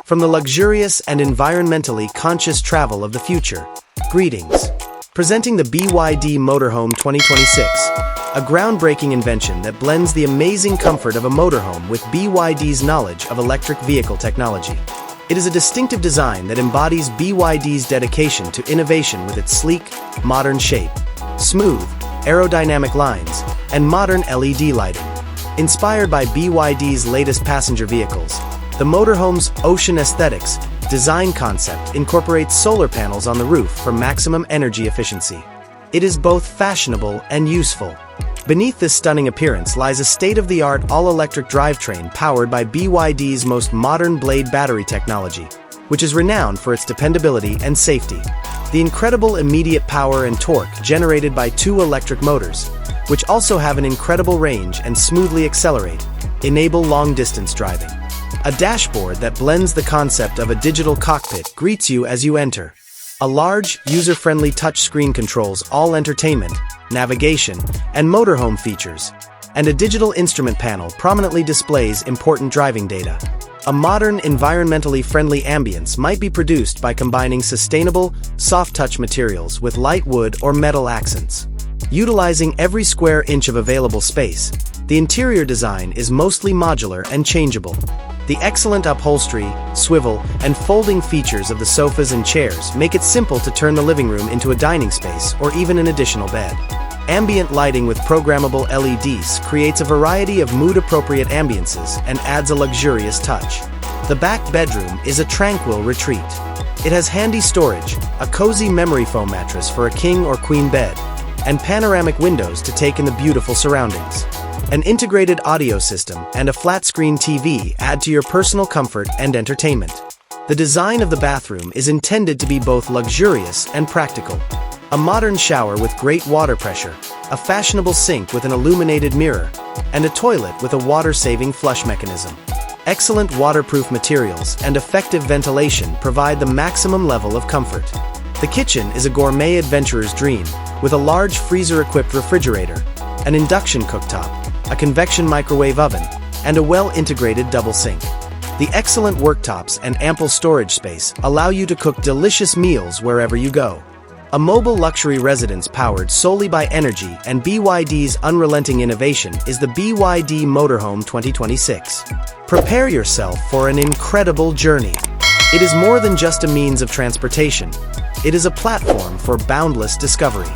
from the luxurious and environmentally conscious travel of the future. Greetings. Presenting the BYD Motorhome 2026, a groundbreaking invention that blends the amazing comfort of a motorhome with BYD's knowledge of electric vehicle technology. It is a distinctive design that embodies BYD's dedication to innovation with its sleek, modern shape, smooth, aerodynamic lines, and modern LED lighting. Inspired by BYD's latest passenger vehicles, the motorhome's ocean aesthetics design concept incorporates solar panels on the roof for maximum energy efficiency. It is both fashionable and useful. Beneath this stunning appearance lies a state-of-the-art all-electric drivetrain powered by BYD's most modern blade battery technology, which is renowned for its dependability and safety. The incredible immediate power and torque generated by two electric motors, which also have an incredible range and smoothly accelerate, enable long-distance driving. A dashboard that blends the concept of a digital cockpit greets you as you enter. A large, user-friendly touchscreen controls all entertainment, navigation, and motorhome features, and a digital instrument panel prominently displays important driving data. A modern, environmentally friendly ambience might be produced by combining sustainable, soft-touch materials with light wood or metal accents. Utilizing every square inch of available space, the interior design is mostly modular and changeable. The excellent upholstery, swivel, and folding features of the sofas and chairs make it simple to turn the living room into a dining space or even an additional bed. Ambient lighting with programmable LEDs creates a variety of mood-appropriate ambiances and adds a luxurious touch. The back bedroom is a tranquil retreat. It has handy storage, a cozy memory foam mattress for a king or queen bed, and panoramic windows to take in the beautiful surroundings. An integrated audio system and a flat-screen TV add to your personal comfort and entertainment. The design of the bathroom is intended to be both luxurious and practical. A modern shower with great water pressure, a fashionable sink with an illuminated mirror, and a toilet with a water-saving flush mechanism. Excellent waterproof materials and effective ventilation provide the maximum level of comfort. The kitchen is a gourmet adventurer's dream, with a large freezer-equipped refrigerator, an induction cooktop, a convection microwave oven, and a well-integrated double sink. The excellent worktops and ample storage space allow you to cook delicious meals wherever you go. A mobile luxury residence powered solely by energy and BYD's unrelenting innovation is the BYD Motorhome 2026. Prepare yourself for an incredible journey. It is more than just a means of transportation. It is a platform for boundless discovery.